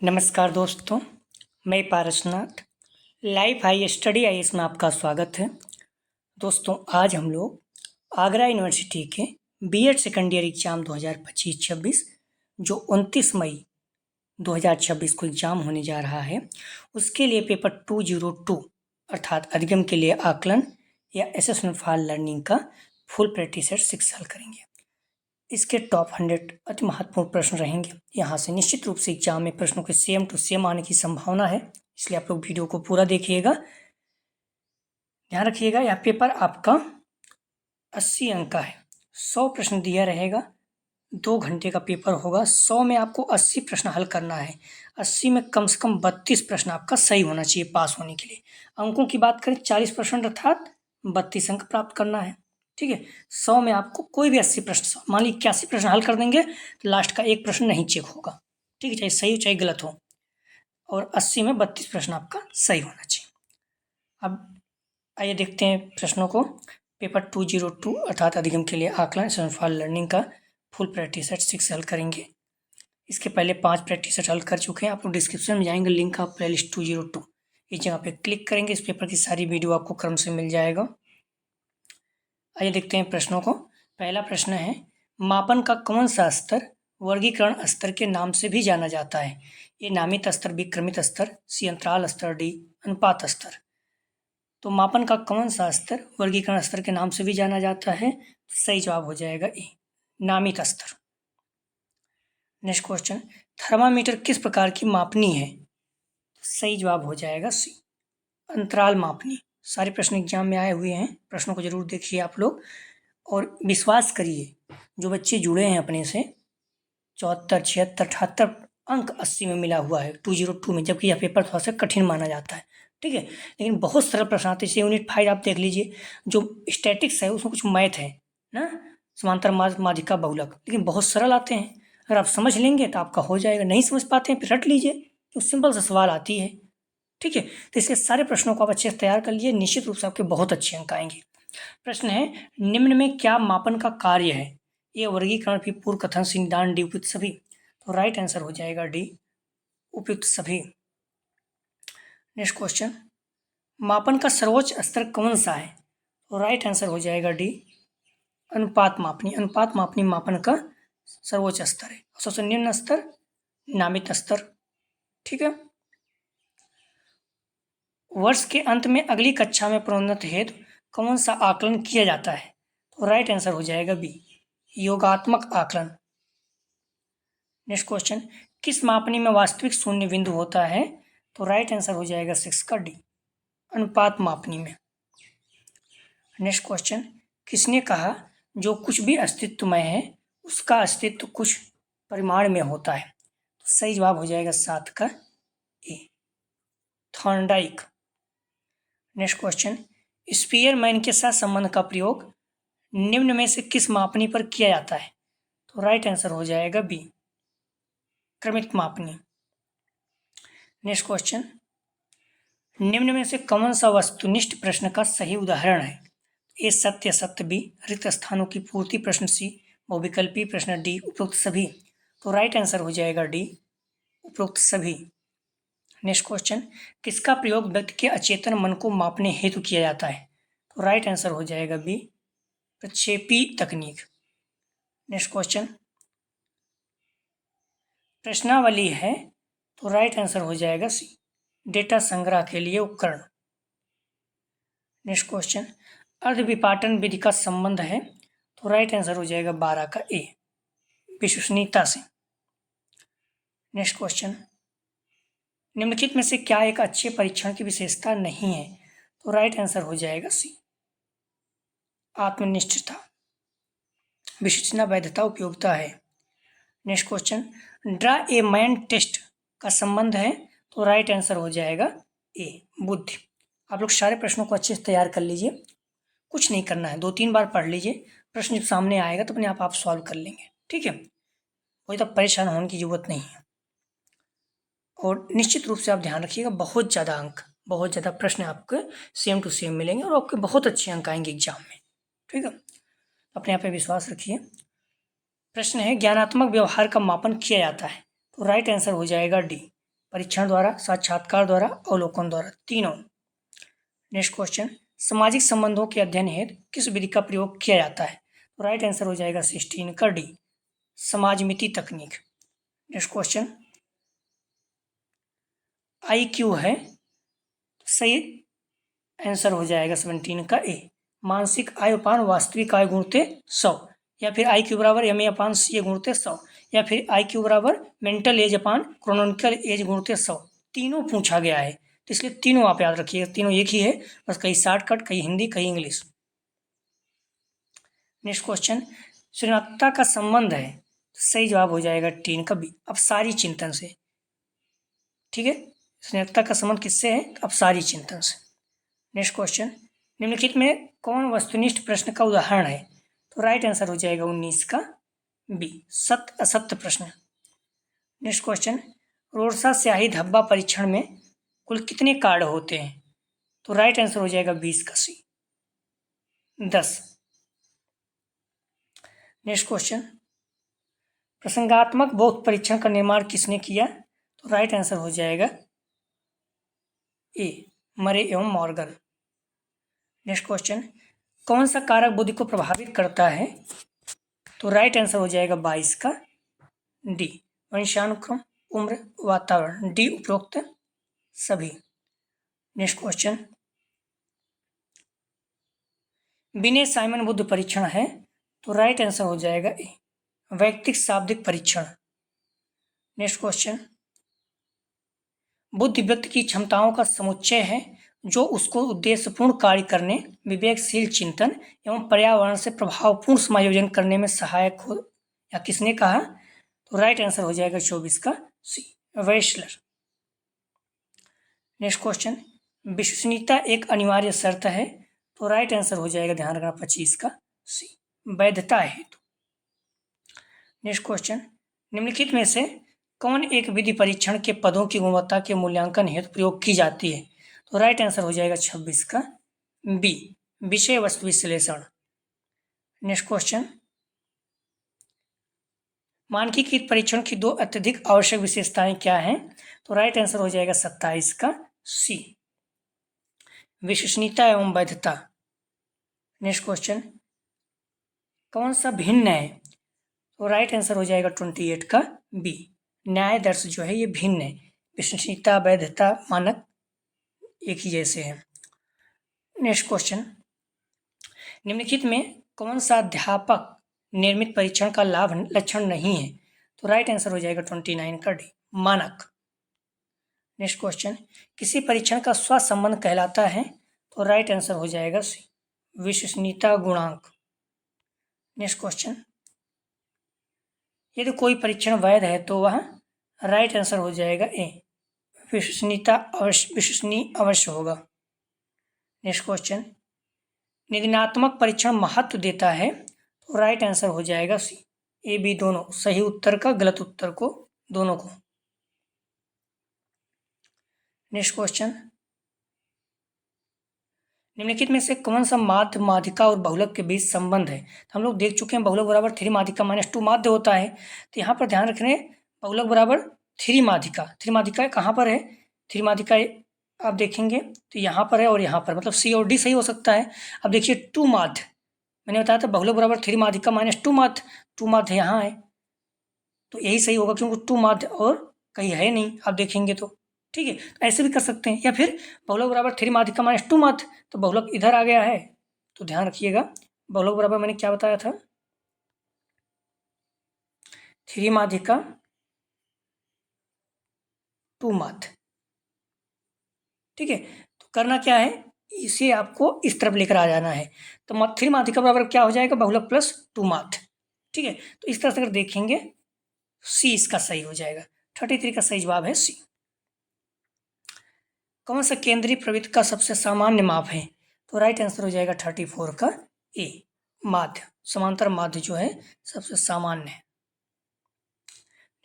नमस्कार दोस्तों, मैं Parasnath life high study IAS में आपका स्वागत है। दोस्तों, आज हम लोग आगरा यूनिवर्सिटी के बीएड सेकेंड ईयर एग्ज़ाम 2025-26 जो 29 मई 2026 को एग्ज़ाम होने जा रहा है, उसके लिए पेपर 202 अर्थात अधिगम के लिए आकलन या असेसमेंट फॉर लर्निंग का फुल प्रैक्टिस सेट 6 हल करेंगे। इसके टॉप 100 अति महत्वपूर्ण प्रश्न रहेंगे। यहाँ से निश्चित रूप से एग्जाम में प्रश्नों के सेम टू सेम आने की संभावना है, इसलिए आप लोग वीडियो को पूरा देखिएगा। ध्यान रखिएगा, यह पेपर आपका 80 अंक का है। 100 प्रश्न दिया रहेगा, 2 घंटे का पेपर होगा। 100 में आपको 80 प्रश्न हल करना है। 80 में कम से कम 32 प्रश्न आपका सही होना चाहिए पास होने के लिए। अंकों की बात करें 40% अर्थात 32 अंक प्राप्त करना है। ठीक है, 100 में आपको कोई भी 80 प्रश्न, मान लीजिए 81 प्रश्न हल कर देंगे तो लास्ट का एक प्रश्न नहीं चेक होगा। ठीक है, चाहे सही हो चाहे गलत हो। और 80 में 32 प्रश्न आपका सही होना चाहिए। अब आइए देखते हैं प्रश्नों को। पेपर 202 अर्थात अधिगम के लिए आकलन असेसमेंट फॉर लर्निंग का फुल प्रैक्टिस सेट 6 हल करेंगे। इसके पहले 5 प्रैक्टिस सेट हल कर चुके हैं। आप लोग डिस्क्रिप्शन में जाएंगे, लिंक आप प्लेलिस्ट 202 इस जगह पे क्लिक करेंगे, इस पेपर की सारी वीडियो आपको क्रम से मिल जाएगा। आइए देखते हैं प्रश्नों को। पहला प्रश्न है, मापन का कौन सा स्तर वर्गीकरण स्तर के नाम से भी जाना जाता है? ए नामित स्तर, बी क्रमित स्तर, सी अंतराल स्तर, डी अनुपात स्तर। तो मापन का कौन सा स्तर वर्गीकरण स्तर के नाम से भी जाना जाता है? तो सही जवाब हो जाएगा ए नामित स्तर। नेक्स्ट क्वेश्चन, थर्मामीटर किस प्रकार की मापनी है? तो सही जवाब हो जाएगा सी अंतराल मापनी। सारे प्रश्न एग्जाम में आए हुए हैं, प्रश्नों को जरूर देखिए आप लोग और विश्वास करिए, जो बच्चे जुड़े हैं अपने से 74, 76, 78 अंक 80 में मिला हुआ है 202 में, जबकि यह पेपर थोड़ा सा कठिन माना जाता है। ठीक है, लेकिन बहुत सरल प्रश्न आते हैं। जैसे यूनिट 5 आप देख लीजिए, जो स्टैटिक्स है उसमें कुछ मैथ है ना, समांतर माध्यिका बहुलक, लेकिन बहुत सरल आते हैं। अगर आप समझ लेंगे तो आपका हो जाएगा, नहीं समझ पाते हैं फिर रट लीजिए, तो सिंपल सा सवाल आती है। ठीक है, तो इसके सारे प्रश्नों को आप अच्छे से तैयार कर लीजिए, निश्चित रूप से आपके बहुत अच्छे अंक आएंगे। प्रश्न है, निम्न में क्या मापन का कार्य है? ये वर्गीकरण, भी पूर्व कथन, निदान, डी उपयुक्त सभी। तो राइट आंसर हो जाएगा डी उपयुक्त सभी। नेक्स्ट क्वेश्चन, मापन का सर्वोच्च स्तर कौन सा है? तो राइट आंसर हो जाएगा डी अनुपात मापनी। अनुपात मापनी मापन का सर्वोच्च स्तर है। सबसे निम्न स्तर नामित स्तर। ठीक है, वर्ष के अंत में अगली कक्षा में प्रोन्नत हेतु कौन सा आकलन किया जाता है? तो राइट आंसर हो जाएगा बी योगात्मक आकलन। नेक्स्ट क्वेश्चन, किस मापनी में वास्तविक शून्य बिंदु होता है? तो राइट आंसर हो जाएगा 6 का डी अनुपात मापनी में। नेक्स्ट क्वेश्चन, किसने कहा जो कुछ भी अस्तित्वमय है उसका अस्तित्व कुछ परिमाण में होता है? तो सही जवाब हो जाएगा 7 का ए थॉर्नडाइक। नेक्स्ट क्वेश्चन, स्पीयरमैन के साथ संबंध का प्रयोग निम्न में से किस मापनी पर किया जाता है? तो राइट आंसर हो जाएगा बी क्रमित मापनी। नेक्स्ट क्वेश्चन, निम्न में से कौन सा वस्तुनिष्ठ प्रश्न का सही उदाहरण है? ए सत्य असत्य, बी रिक्त स्थानों की पूर्ति, प्रश्न सी बहुविकल्पी, प्रश्न डी उपरोक्त सभी। तो राइट आंसर हो जाएगा डी उपरोक्त सभी। नेक्स्ट क्वेश्चन, किसका प्रयोग व्यक्ति के अचेतन मन को मापने हेतु किया जाता है? तो राइट आंसर हो जाएगा बी प्रक्षेपी तकनीक। नेक्स्ट क्वेश्चन, प्रश्नावली है, तो राइट आंसर हो जाएगा सी डेटा संग्रह के लिए उपकरण। नेक्स्ट क्वेश्चन, अर्धविपाटन विधि का संबंध है, तो राइट आंसर हो जाएगा 12 का ए विश्वसनीयता से। नेक्स्ट क्वेश्चन, निम्नलिखित में से क्या एक अच्छे परीक्षण की विशेषता नहीं है? तो राइट आंसर हो जाएगा सी आत्मनिष्ठता, विश्वसनीयता, वैधता, उपयोगिता है। Next question, draw a man test का संबंध है, तो राइट आंसर हो जाएगा ए बुद्धि। आप लोग सारे प्रश्नों को अच्छे से तैयार कर लीजिए, कुछ नहीं करना है, 2-3 बार पढ़ लीजिए, प्रश्न जब सामने आएगा तो अपने आप सॉल्व कर लेंगे। ठीक है, कोई तब परेशान होने की जरूरत नहीं है। और निश्चित रूप से आप ध्यान रखिएगा, बहुत ज़्यादा अंक, बहुत ज़्यादा प्रश्न आपके सेम टू सेम मिलेंगे और आपके बहुत अच्छे अंक आएंगे एग्जाम में। ठीक है, अपने आप पे विश्वास रखिए। प्रश्न है, ज्ञानात्मक व्यवहार का मापन किया जाता है? तो राइट आंसर हो जाएगा डी परीक्षण द्वारा, साक्षात्कार द्वारा, अवलोकन द्वारा, तीनों। नेक्स्ट क्वेश्चन, सामाजिक संबंधों के अध्ययन हेतु किस विधि का प्रयोग किया जाता है? तो राइट आंसर हो जाएगा 16 का डी, समाजमिति तकनीक। नेक्स्ट क्वेश्चन, IQ है, सही आंसर हो जाएगा 17 का ए, मानसिक आयु अपान वास्तविक आयु गुणित 100, या फिर IQ बराबर MA अपान CA गुणित 100, या फिर IQ बराबर मेंटल एज अपान क्रोनोनिकल एज गुणित 100। तीनों पूछा गया है, तो इसलिए तीनों आप याद रखिएगा, तीनों एक ही है, बस कहीं शॉर्टकट, कहीं हिंदी, कहीं इंग्लिश। नेक्स्ट क्वेश्चन, सृजनात्मकता का संबंध है, सही जवाब हो जाएगा 3 का बी, अपसारी चिंतन से। ठीक है, सृजनात्मकता का संबंध किससे है? अपसारी चिंतन से। नेक्स्ट क्वेश्चन, निम्नलिखित में कौन वस्तुनिष्ठ प्रश्न का उदाहरण है? तो राइट आंसर हो जाएगा 19 का बी, सत्य असत्य प्रश्न। नेक्स्ट क्वेश्चन, रोरसा स्याही धब्बा परीक्षण में कुल कितने कार्ड होते हैं? तो राइट आंसर हो जाएगा 20 का सी, 10। नेक्स्ट क्वेश्चन, प्रसंगात्मक बोध परीक्षण का निर्माण किसने किया? तो राइट आंसर हो जाएगा ए, मरे एवं मॉर्गन। नेक्स्ट क्वेश्चन, कौन सा कारक बुद्धि को प्रभावित करता है? तो राइट आंसर हो जाएगा 22 का डी, वंशानुक्रम, उम्र, वातावरण, डी उपरोक्त सभी। नेक्स्ट क्वेश्चन, बिने साइमन बुद्ध परीक्षण है, तो राइट आंसर हो जाएगा ए, वैयक्तिक शाब्दिक परीक्षण। नेक्स्ट क्वेश्चन, बुद्धि व्यक्ति की क्षमताओं का समुच्चय है जो उसको उद्देश्यपूर्ण कार्य करने, विवेकशील चिंतन एवं पर्यावरण से प्रभावपूर्ण समायोजन करने में सहायक हो, या किसने कहा? तो राइट आंसर हो जाएगा 24 का सी, वेस्लर। नेक्स्ट क्वेश्चन, विश्वसनीयता एक अनिवार्य शर्त है, तो राइट आंसर हो जाएगा, ध्यान रखना, 25 का सी, वैधता हेतु। नेक्स्ट क्वेश्चन, निम्नलिखित में से कौन एक विधि परीक्षण के पदों की गुणवत्ता के मूल्यांकन हेतु प्रयोग की जाती है? तो राइट आंसर हो जाएगा 26 का बी, विषय वस्तु विश्लेषण। नेक्स्ट क्वेश्चन, मानकीकृत परीक्षण की 2 अत्यधिक आवश्यक विशेषताएं क्या हैं? तो राइट आंसर हो जाएगा 27 का सी, विश्वसनीयता एवं वैधता। नेक्स्ट क्वेश्चन, कौन सा भिन्न है? तो राइट आंसर हो जाएगा 28 का बी, न्याय दर्श जो है ये भिन्न है, विश्वसनीयता, वैधता, मानक एक ही जैसे हैं। नेक्स्ट क्वेश्चन, निम्नलिखित में कौन सा अध्यापक निर्मित परीक्षण का लाभ लक्षण नहीं है? तो राइट आंसर हो जाएगा 29 का डी, मानक। नेक्स्ट क्वेश्चन, किसी परीक्षण का स्वसंबंध कहलाता है? तो राइट आंसर हो जाएगा सी, विश्वसनीयता गुणांक। नेक्स्ट क्वेश्चन, यदि कोई परीक्षण वैध है तो वह राइट आंसर हो जाएगा ए, विश्वसनीय अवश्य होगा। नेक्स्ट क्वेश्चन, निगमनात्मक परीक्षण महत्व देता है? तो राइट आंसर हो जाएगा सी, ए बी दोनों, सही उत्तर का, गलत उत्तर को, दोनों को। नेक्स्ट क्वेश्चन, निम्नलिखित में से कौन सा माध्य, माध्यिका और बहुलक के बीच संबंध है? तो हम लोग देख चुके हैं, बहुलक बराबर 3 माध्यिका -2 माध्य होता है, तो यहाँ पर ध्यान रखने, बहुलक बराबर 3 माध्यिका। 3 माध्यिका कहाँ पर है? 3 माध्यिका आप देखेंगे तो यहाँ पर है और यहाँ पर, मतलब सी और डी सही हो सकता है। अब देखिए 2 माध्य, मैंने बताया था बहुलक बराबर 3 माध्यिका -2 माध्य, 2 माध्य यहाँ है, तो यही सही होगा, क्योंकि 2 माध्य और कहीं है नहीं, आप देखेंगे तो। ठीक है, तो ऐसे भी कर सकते हैं, या फिर बहुलक बराबर 3 माध्यिका -2 माध्य, तो बहुलक इधर आ गया है, तो ध्यान रखिएगा, बहुलक बराबर मैंने क्या बताया था? 3 माध्यिका 2 माध्य। ठीक है, तो करना क्या है, इसे आपको इस तरफ लेकर आ जाना है, तो 3 माध्यिका बराबर क्या हो जाएगा? बहुलक प्लस 2 माध्य। ठीक है, तो इस तरह से अगर देखेंगे, सी इसका सही हो जाएगा, 33 का सही जवाब है सी। कौन सा केंद्रीय प्रवृत्ति का सबसे सामान्य माप है? तो राइट आंसर हो जाएगा 34 का ए, माध्य, समांतर माध्य जो है सबसे सामान्य है।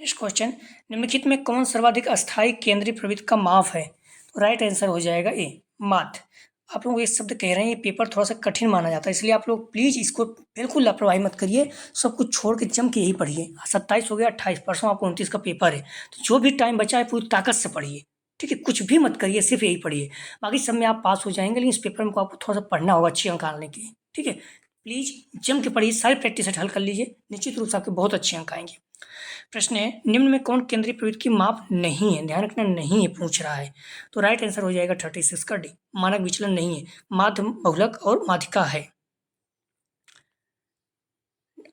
नेक्स्ट क्वेश्चन, निम्नलिखित में कौन सर्वाधिक अस्थायी केंद्रीय प्रवृत्ति का माप है? तो राइट आंसर हो जाएगा ए, माध्य। आप लोग ये शब्द कह रहे हैं, ये पेपर थोड़ा सा कठिन माना जाता है, इसलिए आप लोग प्लीज़ इसको बिल्कुल लापरवाही मत करिए, सब कुछ छोड़ के जम के यही पढ़िए। 27 हो गया, 28, परसों आपको 29 का पेपर है, तो जो भी टाइम बचा है पूरी ताकत से पढ़िए, ठीक है? कुछ भी मत करिए, सिर्फ यही पढ़िए। बाकी सब में आप पास हो जाएंगे, लेकिन इस पेपर में आपको थोड़ा सा पढ़ना होगा अच्छे अंक आने के लिए, ठीक है? प्लीज़ जम के पढ़िए, सारी प्रैक्टिस सेट हल कर लीजिए, निश्चित रूप से आपके बहुत अच्छे अंक आएंगे। प्रश्न है, निम्न में कौन केंद्रीय प्रवृत्ति की माप नहीं है? ध्यान रखना, नहीं है पूछ रहा है, तो राइट आंसर हो जाएगा 36 का डी, मानक विचलन नहीं है, माध्य, बहुलक और माध्यिका है।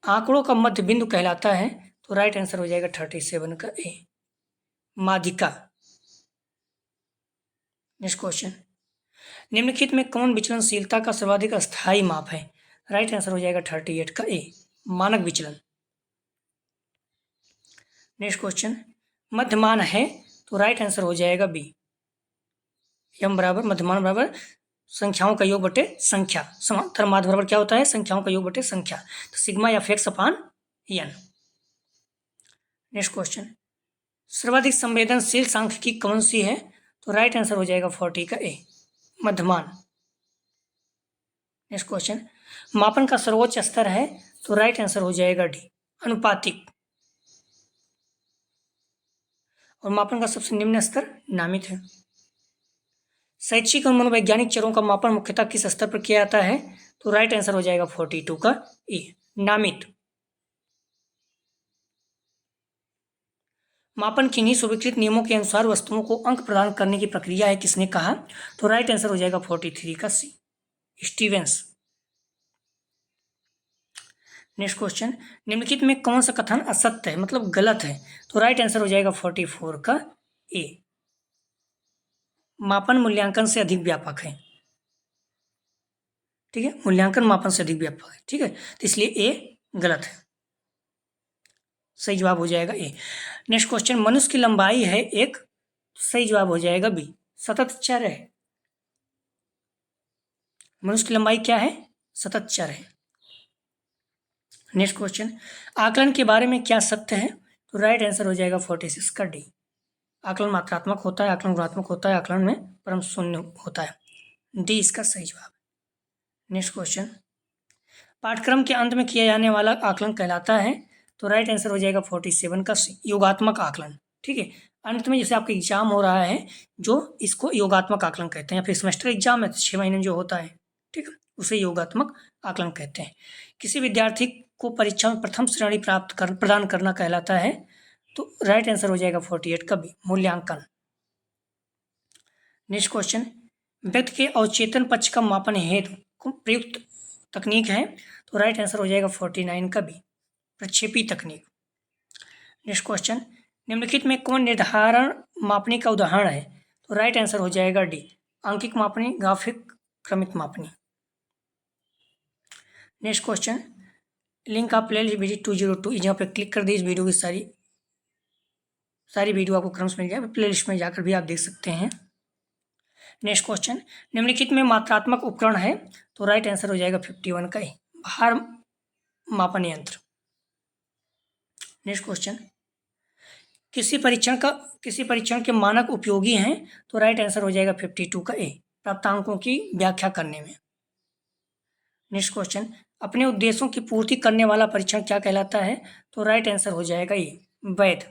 आंकड़ों का मध्य बिंदु कहलाता है, तो राइट आंसर हो जाएगा 37 का ए, माध्यिका। नेक्स्ट क्वेश्चन, निम्नलिखित में कौन विचलनशीलता का सर्वाधिक अस्थायी माप है? राइट आंसर हो जाएगा 38 का ए, मानक विचलन। नेक्स्ट क्वेश्चन, मध्यमान है, तो राइट आंसर हो जाएगा बी, यम बराबर मध्यमान बराबर संख्याओं का योग बटे संख्या, समांतर माध्य बराबर क्या होता है? संख्याओं का योग बटे संख्या, तो सिग्मा एफ एक्स अपान एन। नेक्स्ट क्वेश्चन, सर्वाधिक संवेदनशील सांख्यिकी कौन सी है? तो राइट आंसर हो जाएगा 40 का ए, मध्यमान। नेक्स्ट क्वेश्चन, मापन का सर्वोच्च स्तर है, तो राइट आंसर हो जाएगा डी, अनुपातिक। और मापन का सबसे निम्न स्तर नामित है। शैक्षिक और मनोवैज्ञानिक चरों का मापन मुख्यतः किस स्तर पर किया जाता है? तो राइट आंसर हो जाएगा 42 का ए, नामित। मापन किन्हीं स्वीकृत नियमों के अनुसार वस्तुओं को अंक प्रदान करने की प्रक्रिया है, किसने कहा? तो राइट आंसर हो जाएगा 43 का सी, स्टीवेंस। नेक्स्ट क्वेश्चन, निम्नलिखित में कौन सा कथन असत्य है, मतलब गलत है? तो राइट आंसर हो जाएगा 44 का ए, मापन मूल्यांकन से अधिक व्यापक है, ठीक है? मूल्यांकन मापन से अधिक व्यापक है, ठीक है? तो इसलिए ए गलत है, सही जवाब हो जाएगा ए। नेक्स्ट क्वेश्चन, मनुष्य की लंबाई है एक, सही जवाब हो जाएगा बी, सतत चर है। मनुष्य की लंबाई क्या है? सतत चर है। नेक्स्ट क्वेश्चन, आकलन के बारे में क्या सत्य है? तो राइट आंसर हो जाएगा 46 का डी, आकलन मात्रात्मक होता है, आकलन गुणात्मक होता है, आकलन में परम शून्य होता है, डी इसका सही जवाब। नेक्स्ट क्वेश्चन, पाठ्यक्रम के अंत में किया जाने वाला आकलन कहलाता है, तो राइट आंसर हो जाएगा 47 का सी, योगात्मक आकलन, ठीक है? अंत में जैसे आपका एग्जाम हो रहा है, जो इसको योगात्मक आकलन कहते हैं, या फिर सेमेस्टर एग्जाम है 6 महीने में जो होता है, ठीक है, उसे योगात्मक आकलन कहते हैं। किसी विद्यार्थी को परीक्षा में प्रथम श्रेणी प्रदान करना कहलाता है, तो राइट आंसर हो जाएगा 48 का बी, मूल्यांकन। नेक्स्ट क्वेश्चन, व्यक्ति के अवचेतन पक्ष का मापन हेतु प्रयुक्त तकनीक है, तो राइट आंसर हो जाएगा 49 का बी, प्रक्षेपी तकनीक। नेक्स्ट क्वेश्चन, निम्नलिखित में कौन निर्धारण मापनी का उदाहरण है? तो राइट आंसर हो जाएगा डी, आंकिक मापनी, ग्राफिक क्रमिक मापनी। नेक्स्ट क्वेश्चन, लिंक आप प्ले लिस्ट वीडियो 202 यहाँ पे क्लिक कर दी, इस वीडियो की सारी वीडियो आपको क्रम से मिल जाएगा, प्ले लिस्ट में जाकर भी आप देख सकते हैं। नेक्स्ट क्वेश्चन, निम्नलिखित में मात्रात्मक उपकरण है, तो राइट आंसर हो जाएगा 51 का ए, भार मापन यंत्र। नेक्स्ट क्वेश्चन, किसी परीक्षण के मानक उपयोगी हैं, तो राइट आंसर हो जाएगा 52 का ए, प्राप्तांकों की व्याख्या करने में। नेक्स्ट क्वेश्चन, अपने उद्देश्यों की पूर्ति करने वाला परीक्षण क्या कहलाता है? तो राइट आंसर हो जाएगा ए, वैध।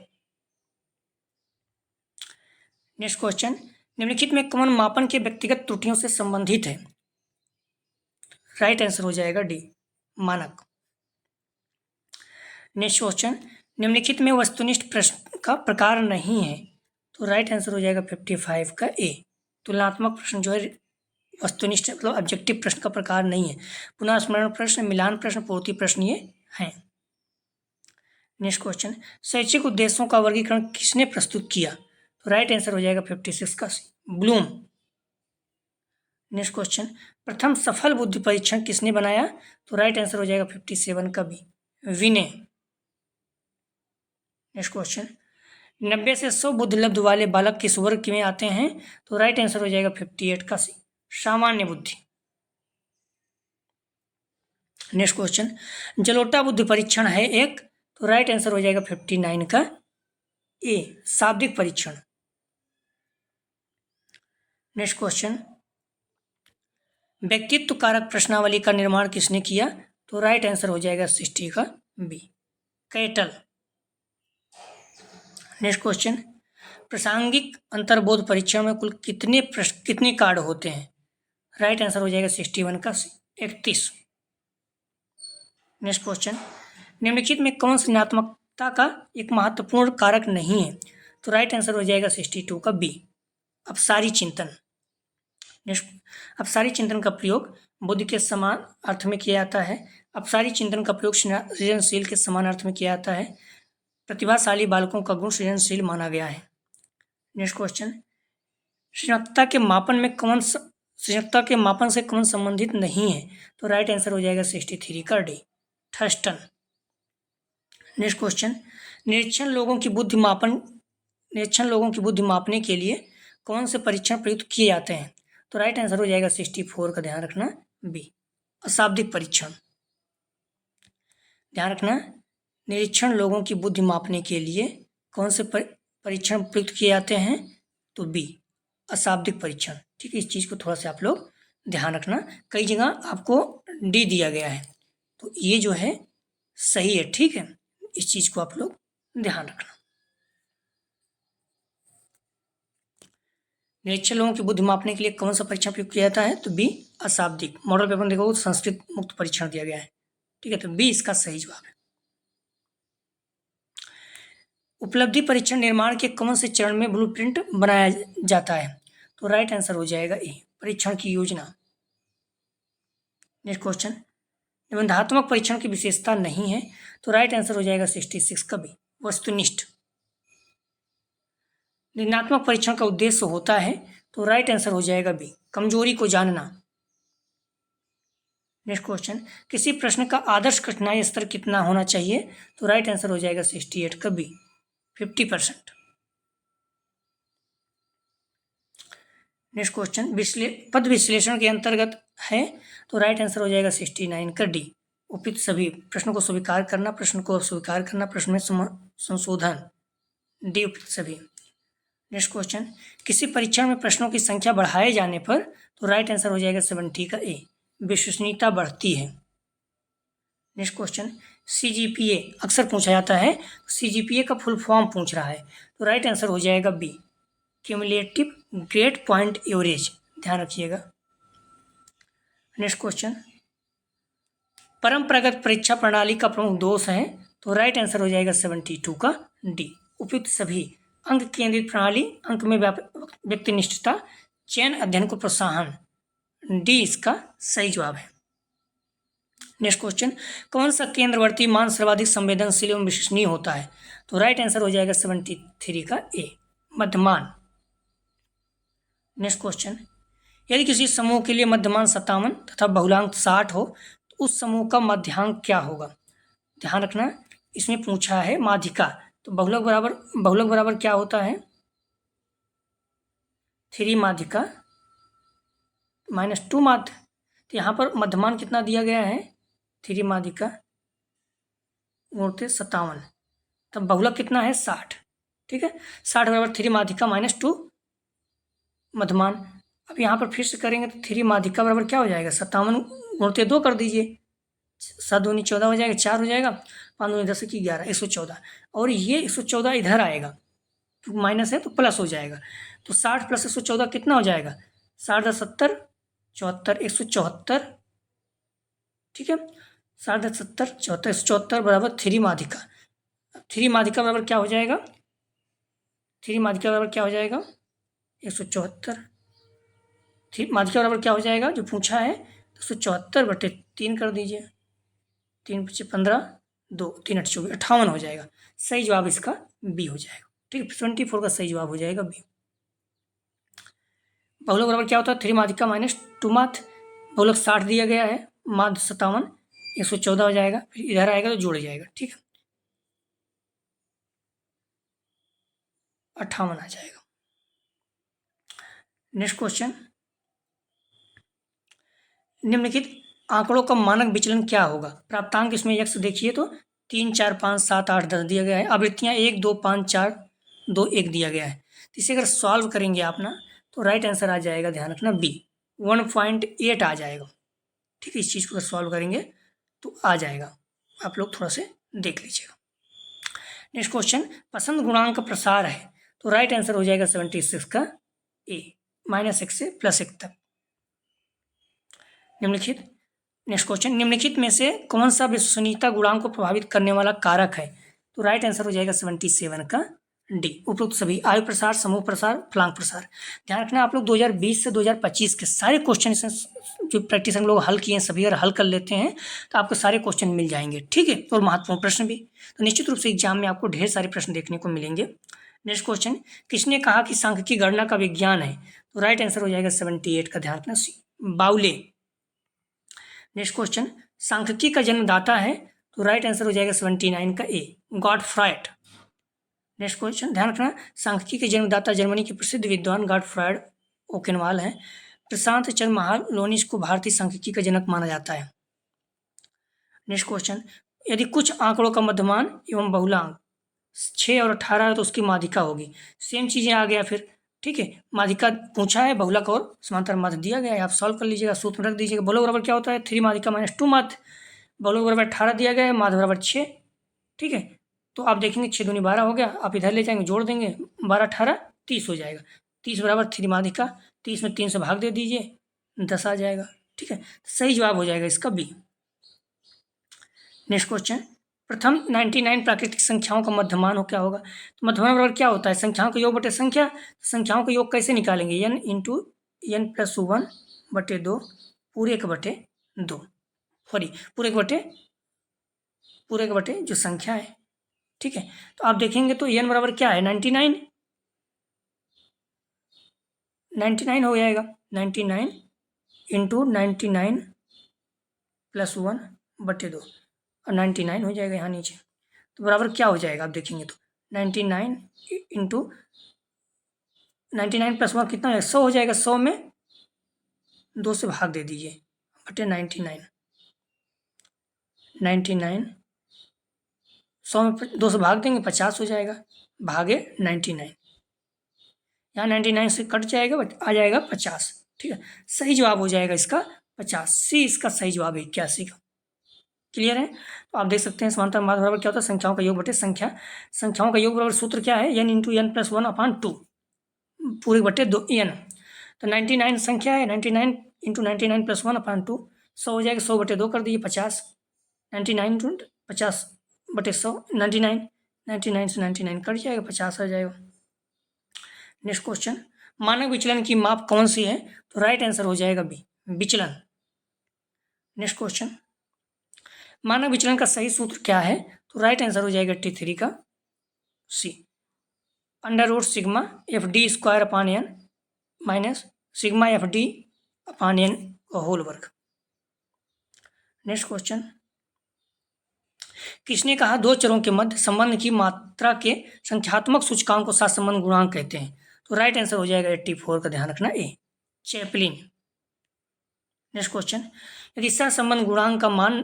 नेक्स्ट क्वेश्चन, निम्नलिखित में कौन मापन के व्यक्तिगत त्रुटियों से संबंधित है? राइट आंसर हो जाएगा डी, मानक। नेक्स्ट क्वेश्चन, निम्नलिखित में वस्तुनिष्ठ प्रश्न का प्रकार नहीं है, तो राइट आंसर हो जाएगा 55 का ए, तुलनात्मक प्रश्न जो है वस्तुनिष्ठ मतलब ऑब्जेक्टिव प्रश्न का प्रकार नहीं है, पुनः स्मरण प्रश्न, मिलान प्रश्न, पूर्ति प्रश्न ये हैं। नेक्स्ट क्वेश्चन, शैक्षिक उद्देश्यों का वर्गीकरण किसने प्रस्तुत किया? तो राइट आंसर हो जाएगा 56 का सी, ब्लूम। नेक्स्ट क्वेश्चन, प्रथम सफल बुद्धि परीक्षण किसने बनाया? तो राइट आंसर हो जाएगा 57 का बी, विनय। नेक्स्ट क्वेश्चन, 90 से 100 बुद्धि लब्ध वाले बालक किस वर्ग में आते हैं? तो राइट आंसर हो जाएगा 58 का सी, सामान्य बुद्धि। नेक्स्ट क्वेश्चन, जलोटा बुद्धि परीक्षण है एक, तो राइट आंसर हो जाएगा 59 का ए, शाब्दिक परीक्षण। नेक्स्ट क्वेश्चन, व्यक्तित्व कारक प्रश्नावली का निर्माण किसने किया? तो राइट आंसर हो जाएगा 60 का बी, कैटल। नेक्स्ट क्वेश्चन, प्रासंगिक अंतर्बोध परीक्षण में कुल कितने कार्ड होते हैं? राइट आंसर हो जाएगा 61 का 31। नेक्स्ट क्वेश्चन, निम्नलिखित में कौन सृजनात्मकता का एक महत्वपूर्ण कारक नहीं है? तो राइट आंसर हो जाएगा 62 का बी, अपसारी चिंतन। नेक्स्ट, अपसारी चिंतन का प्रयोग बुद्धि के समान अर्थ में किया जाता है। अपसारी चिंतन का प्रयोग सृजनशील के समान अर्थ में किया जाता है। प्रतिभाशाली बालकों का गुण सृजनशील माना गया है। नेक्स्ट क्वेश्चन, सृजनात्मकता के मापन से कौन संबंधित नहीं है? तो राइट आंसर हो जाएगा 63 का डी, थर्स्टन। नेक्स्ट क्वेश्चन, निरीक्षण लोगों की बुद्धि मापने के लिए कौन से परीक्षण प्रयुक्त किए जाते हैं? तो राइट आंसर हो जाएगा 64 का, ध्यान रखना बी, अशाब्दिक परीक्षण। ध्यान रखना, निरीक्षण लोगों की बुद्धि मापने के लिए कौन से परीक्षण प्रयुक्त किए जाते हैं? तो बी, अशाब्दिक परीक्षण। ठीक है, इस चीज़ को थोड़ा सा आप लोग ध्यान रखना, कई जगह आपको डी दिया गया है, तो ये जो है सही है। ठीक है, इस चीज़ को आप लोग ध्यान रखना। निरीक्षण लोगों की बुद्धि मापने के लिए कौन सा परीक्षण प्रयुक्त किया जाता है? तो बी, अशाब्दिक। मॉडल पेपर में देखो संस्कृत मुक्त परीक्षण दिया गया है। ठीक है, तो बी इसका सही जवाब है। उपलब्धि परीक्षण निर्माण के कौन से चरण में ब्लूप्रिंट बनाया जाता है? तो राइट आंसर हो जाएगा ए, परीक्षण की योजना। नेक्स्ट क्वेश्चन, निबंधात्मक परीक्षण की विशेषता नहीं है, तो राइट आंसर हो जाएगा 66 का बी, वस्तुनिष्ठ। निबंधात्मक परीक्षण का उद्देश्य होता है, तो राइट आंसर हो जाएगा बी, कमजोरी को जानना। नेक्स्ट क्वेश्चन, किसी प्रश्न का आदर्श कठिनाई स्तर कितना होना चाहिए? तो राइट आंसर हो जाएगा 68 का बी, 50%। नेक्स्ट क्वेश्चन, पद विश्लेषण के अंतर्गत है, तो राइट आंसर हो जाएगा 69 का डी, उपयुक्त सभी। प्रश्न को स्वीकार करना, प्रश्न को अस्वीकार करना, प्रश्न में संशोधन, डी उपयुक्त सभी। नेक्स्ट क्वेश्चन, किसी परीक्षण में प्रश्नों की संख्या बढ़ाए जाने पर, तो राइट आंसर हो जाएगा 70 का ए, विश्वसनीयता बढ़ती है। नेक्स्ट क्वेश्चन, CGPA अक्सर पूछा जाता है, CGPA का फुल फॉर्म पूछ रहा है, तो राइट आंसर हो जाएगा B, cumulative grade point average. ध्यान रखिएगा। नेक्स्ट क्वेश्चन, परंपरागत परीक्षा प्रणाली का प्रमुख दोष है, तो राइट आंसर हो जाएगा 72 का डी, उपयुक्त सभी। अंक केंद्रित प्रणाली, अंक में व्यक्तिनिष्ठता, चयन अध्ययन को प्रोत्साहन, डी इसका सही जवाब है। नेक्स्ट क्वेश्चन, कौन सा केंद्रवर्ती मान सर्वाधिक संवेदनशील एवं विश्वसनीय होता है? तो राइट आंसर हो जाएगा 73 का ए, मध्यमान। नेक्स्ट क्वेश्चन, यदि किसी समूह के लिए मध्यमान 57 तथा बहुलांक 60 हो, तो उस समूह का मध्यांक क्या होगा? ध्यान रखना, इसमें पूछा है माध्यिका, तो बहुलक बराबर क्या होता है? 3 माध्यिका -2 माध्य। तो यहाँ पर मध्यमान कितना दिया गया है? 3 माध्यिका गुणित 57, तब बहुलक कितना है? 60। ठीक है, 60 बराबर 3 माध्यिका -2 मध्यमान। अब यहाँ पर फिर से करेंगे तो 3 माध्यिका बराबर क्या हो जाएगा? 57 गुणित 2 कर दीजिए, 7 दूनी 14 हो जाएगा, 4 हो जाएगा, 5 दूनी 10 की 11, 114। और ये 114 इधर आएगा, तो माइनस है तो प्लस हो जाएगा, तो 60 + 114 कितना हो जाएगा? 60 × 70 74, 174। ठीक है, 60 × 70 74, 174 बराबर 3 माध्यिका। 3 माध्यिका बराबर क्या हो जाएगा? 3 माध्यिका बराबर क्या हो जाएगा? 174। 3 माध्यिका बराबर क्या हो जाएगा जो पूछा है? 174/3 कर दीजिए, 3 × 5 = 15, 2 3 × 8 = 24, 58 हो जाएगा। सही जवाब इसका बी हो जाएगा। ठीक है, 24 का सही जवाब हो जाएगा बी। बहुलक बराबर क्या होता है? 3 माध्यिका -2 माध्य। बहुलक 60 दिया गया है, माध्य 57, 114 हो जाएगा, फिर इधर आएगा तो जोड़ जाएगा। ठीक है, 58 आ जाएगा। नेक्स्ट क्वेश्चन, निम्नलिखित आंकड़ों का मानक विचलन क्या होगा? प्राप्तांक इसमें यक्ष देखिए तो 3 4 5 7 8 10 दिया गया है। आवृत्तियां 1 2 5 4 2 1 दिया गया है। इसे अगर सॉल्व करेंगे आप ना, तो राइट आंसर आ जाएगा, ध्यान रखना बी, 1.8 आ जाएगा। ठीक है, इस चीज़ को सॉल्व करेंगे तो आ जाएगा, आप लोग थोड़ा से देख लीजिएगा। नेक्स्ट क्वेश्चन, पसंद गुणांक का प्रसार है, तो राइट आंसर हो जाएगा 76 का ए, -1 से +1 तक। निम्नलिखित नेक्स्ट क्वेश्चन, निम्नलिखित में से कौन सा विश्वसनीयता गुणांक को प्रभावित करने वाला कारक है, तो राइट आंसर हो जाएगा 77 का डी, उपरोक्त सभी आयु प्रसार, समूह प्रसार, फलांग प्रसार। ध्यान रखना आप लोग 2020 से 2025 के सारे क्वेश्चन जो प्रैक्टिस हम लोग हल किए हैं सभी अगर हल कर लेते हैं तो आपको सारे क्वेश्चन मिल जाएंगे। ठीक है, और महत्वपूर्ण प्रश्न भी, तो निश्चित रूप से एग्जाम में आपको ढेर सारे प्रश्न देखने को मिलेंगे। नेक्स्ट क्वेश्चन, किसने कहा कि सांख्यिकी गणना का विज्ञान है, तो राइट आंसर हो जाएगा 78 का, ध्यान रखना सी, बाउले। नेक्स्ट क्वेश्चन, सांख्यिकी का जन्मदाता है, तो राइट आंसर हो जाएगा 79 का ए, गॉटफ्राइड। नेक्स्ट क्वेश्चन, ध्यान रखना सांख्यिकी के जन्मदाता जर्मनी के प्रसिद्ध विद्वान गॉटफ्राइड ओकेनवाल है। प्रशांत चंद्र महालोनिस को भारतीय सांख्यिकी का जनक माना जाता है। नेक्स्ट क्वेश्चन, यदि कुछ आंकड़ों का मध्यमान एवं बहुलांक 6 और 18 है तो उसकी माध्यिका होगी। सेम चीज़ें आ गया फिर। ठीक है, माध्यिका पूछा है, बहुलक और समांतर माध्य दिया गया है, आप सॉल्व कर लीजिएगा, सूत्र रख दीजिएगा। बहुलक बराबर क्या होता है, 3 माध्यिका -2 माध्य। बहुलक बराबर 18 दिया गया है, माध्य बराबर 6। ठीक है, तो आप देखेंगे 6 दूनी 12 हो गया, आप इधर ले जाएंगे जोड़ देंगे, 12 18 30 हो जाएगा। 30 बराबर 3 माध्यिका, 30 में 3 से भाग दे दीजिए, 10 आ जाएगा। ठीक है, सही जवाब हो जाएगा इसका बी। नेक्स्ट क्वेश्चन, प्रथम 99 प्राकृतिक संख्याओं का मध्यमान हो क्या होगा, तो मध्यमान बराबर क्या होता है, संख्याओं का योग बटे संख्या। संख्याओं का योग कैसे निकालेंगे, n इंटू n प्लस 1 बटे 2 पूरे के बटे 2, सॉरी पूरे के बटे जो संख्या है। ठीक है, तो आप देखेंगे तो n बराबर क्या है 99 हो जाएगा, 99 इंटू 99 प्लस 1 बटे 2 और 99 हो जाएगा यहाँ नीचे, तो बराबर क्या हो जाएगा आप देखेंगे तो 99 इंटू 99 प्लस 1 कितना है 100 हो जाएगा, 100 में 2 से भाग दे दीजिए बटे 99 100 में 2 से भाग देंगे 50 हो जाएगा, भागे 99, यहाँ 99 से कट जाएगा बट आ जाएगा 50। ठीक है, सही जवाब हो जाएगा इसका 50, सी इसका सही जवाब है 81 का। क्लियर है, तो आप देख सकते हैं समांतर माध्य बराबर क्या होता है, संख्याओं का योग बटे संख्या। संख्याओं का योग बराबर सूत्र क्या है, n इंटू n प्लस 1/2 पूरे बटे 2 n। तो 99 संख्या है, 99 इंटू 99 प्लस 1/2 100 हो जाएगा, 100 बटे 2 कर दीजिए 50, 99 इंटू 50 बटे 100 99 से 99 कट जाएगा, 50 आ जाएगा। नेक्स्ट क्वेश्चन, मानक विचलन की माप कौन सी है, तो राइट आंसर हो जाएगा बी, विचलन। नेक्स्ट क्वेश्चन, मानक विचलन का सही सूत्र क्या है, तो राइट आंसर हो जाएगा 83 का C, under root sigma F D square upon N minus sigma F D upon N का होल वर्ग। नेक्स्ट क्वेश्चन, किसने कहा दो चरों के मध्य संबंध की मात्रा के संख्यात्मक सूचकांक को सहसंबंध गुणांक कहते हैं, तो राइट आंसर हो जाएगा 84 का, ध्यान रखना ए, चैपलिन। नेक्स्ट क्वेश्चन, यदि सहसंबंध गुणांक का मान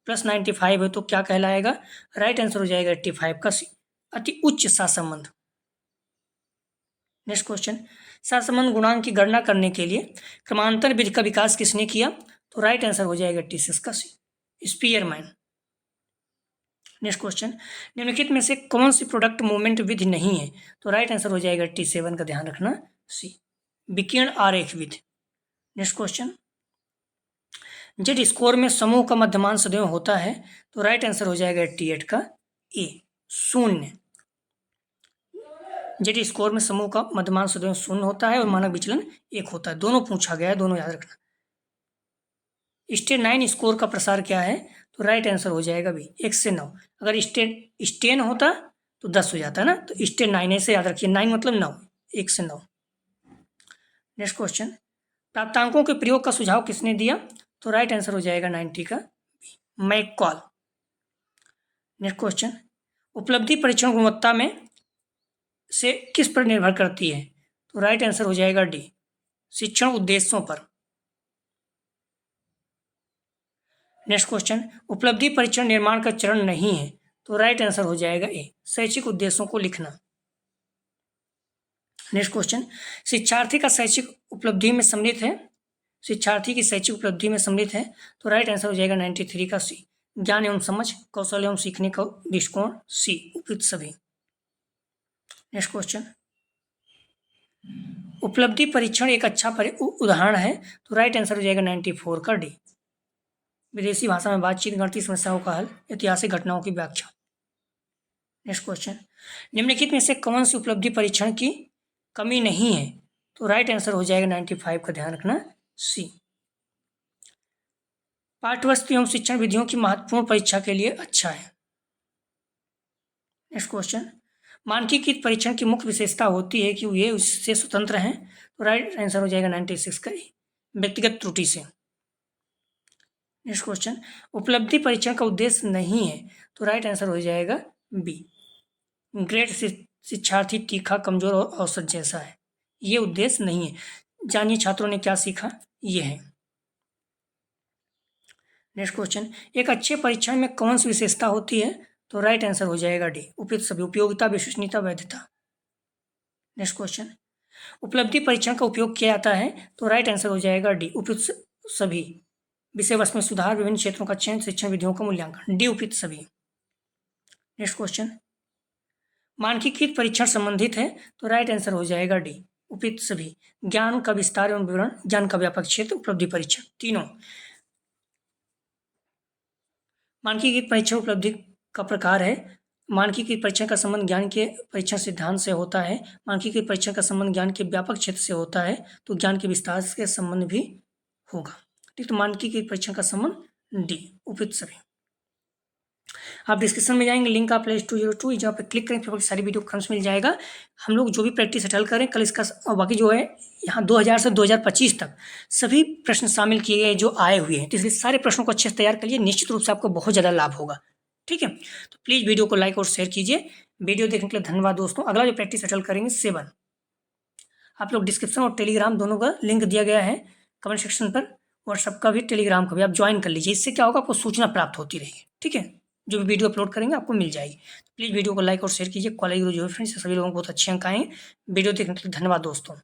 +95 है तो क्या कहलाएगा, राइट आंसर हो जाएगा 85 का सी, अति उच्च सहसंबंध। नेक्स्ट क्वेश्चन, सहसंबंध गुणांक की गणना करने के लिए क्रमांतर विधि का विकास किसने किया, तो राइट आंसर हो जाएगा 86 का सी, स्पीयरमैन। नेक्स्ट क्वेश्चन, निम्नलिखित में से कौन सी प्रोडक्ट मूवमेंट विधि नहीं है, तो राइट आंसर हो जाएगा 87 का, ध्यान रखना सी, विकिरण आरेख विधि। नेक्स्ट क्वेश्चन, जेड स्कोर में समूह का मध्यमान सदैव होता है, तो राइट आंसर हो जाएगा 88 का ए, 0। जेड स्कोर में समूह का मध्यमान सदैव 0 होता है और मानक विचलन 1 होता है, दोनों पूछा गया है, दोनों याद रखना। स्टेन 9 स्कोर का प्रसार क्या है, तो राइट आंसर हो जाएगा भी 1 से 9। अगर स्टेन होता तो 10 हो जाता ना, तो स्टेन 9 से याद रखिए, 9 मतलब 9, 1 से 9। नेक्स्ट क्वेश्चन, प्राप्तांकों के प्रयोग का सुझाव किसने दिया, तो राइट आंसर हो जाएगा 90 का मैककॉल। नेक्स्ट क्वेश्चन, उपलब्धि परीक्षण गुणवत्ता में से किस पर निर्भर करती है, तो राइट आंसर हो जाएगा डी, शिक्षण उद्देश्यों पर। नेक्स्ट क्वेश्चन, उपलब्धि परीक्षण निर्माण का चरण नहीं है, तो राइट आंसर हो जाएगा ए, शैक्षिक उद्देश्यों को लिखना। नेक्स्ट क्वेश्चन, शिक्षार्थी का शैक्षिक उपलब्धि में सम्मिलित है, शिक्षार्थी की शैक्षिक उपलब्धि में सम्मिलित है, तो राइट आंसर हो जाएगा 93 का सी। ज्ञान एवं समझ, कौशल एवं सीखने का दृष्टिकोण सी, उपयुक्त सभी। नेक्स्ट क्वेश्चन, उपलब्धि परीक्षण एक अच्छा उदाहरण है, तो राइट आंसर हो जाएगा 94 का डी। विदेशी भाषा में बातचीत, गणितीय समस्याओं का हल, ऐतिहासिक घटनाओं की व्याख्या। नेक्स्ट क्वेश्चन, निम्नलिखित में से कौन सी उपलब्धि परीक्षण की कमी नहीं है, तो राइट आंसर हो जाएगा 95 का, ध्यान रखना सी। पाठ्यवस्तु एवं शिक्षण विधियों की महत्वपूर्ण परीक्षा के लिए अच्छा है। नेक्स्ट क्वेश्चन, मानकीकृत परीक्षण की मुख्य विशेषता होती है कि ये उससे स्वतंत्र हैं, तो राइट आंसर हो जाएगा 96 का, व्यक्तिगत त्रुटि से। नेक्स्ट क्वेश्चन, उपलब्धि परीक्षण का उद्देश्य नहीं है, तो राइट आंसर हो जाएगा बी, ग्रेड शिक्षार्थी तीखा, कमजोर और औसत जैसा है, ये उद्देश्य नहीं है। जानिए छात्रों ने क्या सीखा, ये है। नेक्स्ट क्वेश्चन, एक अच्छे परीक्षण में कौन सी विशेषता होती है, तो राइट आंसर हो जाएगा डी, उपयुक्त सभी, उपयोगिता, विश्वसनीयता, वैधता। नेक्स्ट क्वेश्चन, उपलब्धि परीक्षण का उपयोग किया जाता है, तो राइट आंसर हो जाएगा डी, उपयुक्त सभी, विषय वस्तु में सुधार, विभिन्न क्षेत्रों का चयन, शिक्षण विधियों का मूल्यांकन, डी, उपयुक्त सभी। नेक्स्ट क्वेश्चन, मानकीकृत परीक्षण संबंधित है, तो राइट आंसर हो जाएगा डी, उपयुक्त सभी, ज्ञान का विस्तार एवं विवरण, ज्ञान का व्यापक क्षेत्र, उपलब्धि परीक्षण, तीनों। मानकीकृत परीक्षण उपलब्धि का प्रकार है। मानकीकृत परीक्षण का संबंध ज्ञान के परीक्षण सिद्धांत से होता है। मानकीकृत परीक्षण का संबंध ज्ञान के व्यापक क्षेत्र से होता है, तो ज्ञान के विस्तार के संबंध भी होगा। ठीक, तो मानकीकृत परीक्षण का संबंध डी, उपयुक्त सभी। आप डिस्क्रिप्शन में जाएंगे, लिंक आप प्ले 202 जहाँ पे क्लिक करें, फिर सारी वीडियो क्रम मिल जाएगा। हम लोग जो भी प्रैक्टिस हटल करें कल इसका, और बाकी जो है यहाँ 2000 से 2025 तक सभी प्रश्न शामिल किए गए जो आए हुए हैं, तो इसलिए सारे प्रश्नों को अच्छे से तैयार करिए, निश्चित रूप से आपको बहुत ज़्यादा लाभ होगा। ठीक है, तो प्लीज़ वीडियो को लाइक और शेयर कीजिए। वीडियो देखने के लिए धन्यवाद दोस्तों। अगला जो प्रैक्टिस हटल करेंगे 7, आप लोग डिस्क्रिप्शन और टेलीग्राम दोनों का लिंक दिया गया है कमेंट सेक्शन पर, व्हाट्सअप का भी, टेलीग्राम का भी, आप ज्वाइन कर लीजिए। इससे क्या होगा, आपको सूचना प्राप्त होती रहेगी। ठीक है, जो भी वीडियो अपलोड करेंगे आपको मिल जाएगी। प्लीज़ वीडियो को लाइक और शेयर कीजिए। कॉलेज गुरु जो है फ्रेंड्स, सभी लोगों को बहुत अच्छे अंक आए। वीडियो देखने के लिए धन्यवाद दोस्तों।